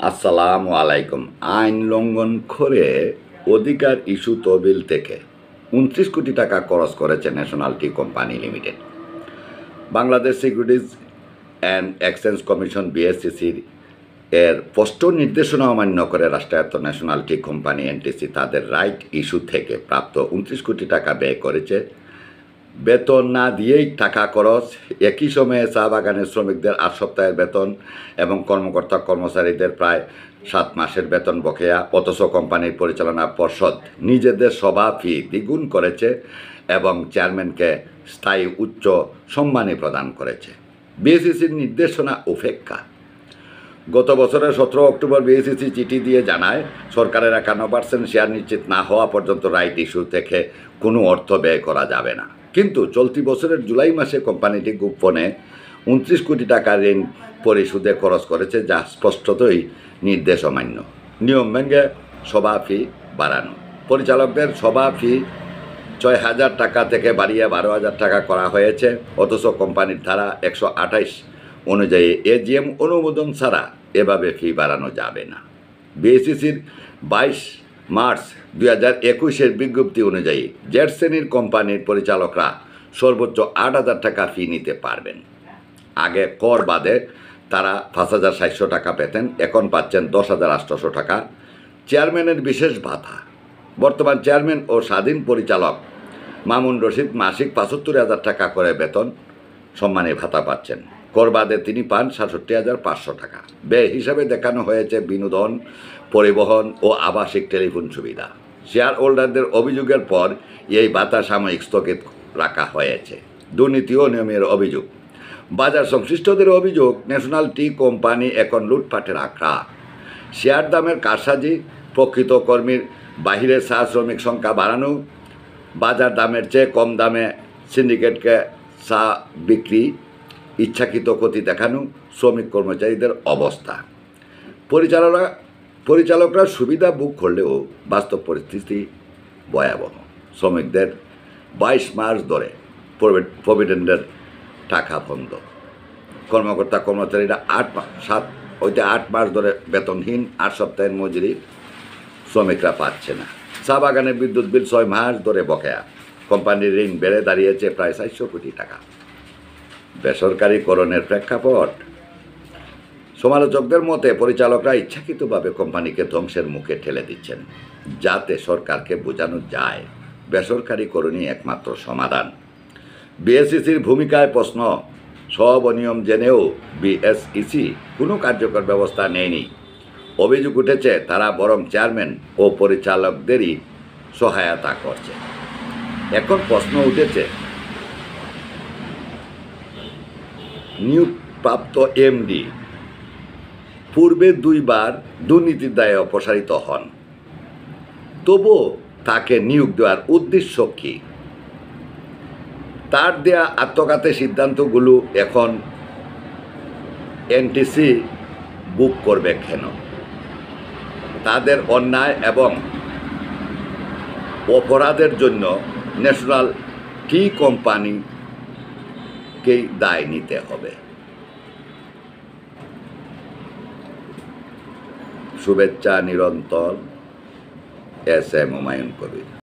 আসসালামু আলাইকুম। আইন লঙ্ঘন করে অধিকার ইস্যু তহবিল থেকে ২৯ কোটি টাকা খরচ করেছে national tea company limited. Bangladesh securities and exchange commission বিএসসিসির এর স্পষ্ট নির্দেশনা অমান্য করে রাষ্ট্রায়ত্ত ন্যাশনাল টি কোম্পানি এনটিসি তাদের রাইট ইস্যু থেকে প্রাপ্ত ২৯ কোটি টাকা ব্যয় করেছে। বেতন না দিয়েই টাকা খরচ, একই সময়ে চা বাগানের শ্রমিকদের ৮ সপ্তাহের বেতন এবং কর্মকর্তা কর্মচারীদের প্রায় ৭ মাসের বেতন বকেয়া, অথচ কোম্পানির পরিচালনা পর্ষদ নিজেদের সভা ফি দ্বিগুণ করেছে এবং চেয়ারম্যানকে স্থায়ী উচ্চ সম্মানী প্রদান করেছে। বিএসসিসির নির্দেশনা উপেক্ষা। গত বছরের ১৭ অক্টোবর বিএসসিসি চিঠি দিয়ে জানায়, সরকারের ৫১% শেয়ার নিশ্চিত না হওয়া পর্যন্ত রাইট ইস্যু থেকে কোনো অর্থ ব্যয় করা যাবে না। কিন্তু চলতি বছরের জুলাই মাসে কোম্পানিটি গোপনে ২৯ কোটি টাকা ঋণ পরিশোধে খরচ করেছে, যা স্পষ্টতই নির্দেশ অমান্য। নিয়ম ভেঙে সভা ফি বাড়ানো। পরিচালকদের সভা ফি ৬,০০০ টাকা থেকে বাড়িয়ে ১২,০০০ টাকা করা হয়েছে, অথচ কোম্পানির ধারা ১২৮ অনুযায়ী এজিএম অনুমোদন ছাড়া এভাবে ফি বাড়ানো যাবে না। বিএসসিসির ২২ মার্চ ২০২১-এর বিজ্ঞপ্তি অনুযায়ী জেড শ্রেণীর কোম্পানির পরিচালকরা সর্বোচ্চ ৮,০০০ টাকা ফি নিতে পারবেন। আগে কর বাদে তারা ৫,৭০০ টাকা পেতেন, এখন পাচ্ছেন ১০,৮০০ টাকা। চেয়ারম্যানের বিশেষ ভাতা। বর্তমান চেয়ারম্যান ও স্বাধীন পরিচালক মামুন রশিদ মাসিক ৭৫,০০০ টাকা করে বেতন সম্মানী ভাতা পাচ্ছেন। কর বাদে তিনি পান ৬৭,৫০০ টাকা। ব্যয় হিসাবে দেখানো হয়েছে বিনোদন, পরিবহন ও আবাসিক টেলিফোন সুবিধা। শেয়ার হোল্ডারদের অভিযোগের পর এই ভাতা সাময়িক স্থগিত রাখা হয়েছে। দুর্নীতি ও নিয়মের অভিযোগ। বাজার সংশ্লিষ্টদের অভিযোগ, ন্যাশনাল টি কোম্পানি এখন লুটপাটের আখড়া। শেয়ার দামের কারসাজি, প্রকৃত কর্মীর বাহিরে চা শ্রমিক সংখ্যা বাড়ানো, বাজার দামের চেয়ে কম দামে সিন্ডিকেটকে চা বিক্রি, ইচ্ছাকৃত ক্ষতি দেখানো, শ্রমিক কর্মচারীদের অবস্থা। পরিচালকরা সুবিধা বুক করলেও বাস্তব পরিস্থিতি ভয়াবহ। শ্রমিকদের ২২ মাস ধরে প্রভিডেন্টের টাকা বন্ধ। কর্মকর্তা কর্মচারীরা ৮ মাস ধরে বেতনহীন, ৮ সপ্তাহের মজুরি শ্রমিকরা পাচ্ছে না। চা বাগানের বিদ্যুৎ বিল ৬ মাস ধরে বকেয়া। কোম্পানির ঋণ বেড়ে দাঁড়িয়েছে প্রায় ৪০০ কোটি টাকা। বেসরকারীকরণের প্রেক্ষাপট। সমালোচকদের মতে পরিচালকরা ইচ্ছাকৃতভাবে কোম্পানিকে ধ্বংসের মুখে ঠেলে দিচ্ছেন, যাতে সরকারকে বোঝানো যায় বেসরকারীকরণই একমাত্র সমাধান। বিএসসিসির ভূমিকায় প্রশ্ন। সব অনিয়ম জেনেও বিএসইসি কোনো কার্যকর ব্যবস্থা নেয়নি। অভিযোগ উঠেছে তারা বরং চেয়ারম্যান ও পরিচালকদেরই সহায়তা করছে। এখন প্রশ্ন উঠেছে, নিয়োগপ্রাপ্ত এমডি পূর্বে ২ বার দুর্নীতির দায়ে অপসারিত হন, তবুও তাকে নিয়োগ দেওয়ার উদ্দেশ্য কী? তার দেয়া আত্মঘাতী সিদ্ধান্তগুলো এখন এনটিসি বুক করবে কেন? তাদের অন্যায় এবং অপরাধের জন্য ন্যাশনাল টি কোম্পানিকেই দায় নিতে হবে। শুভেচ্ছা নিরন্তর, এস এম হুমায়ুন কবির।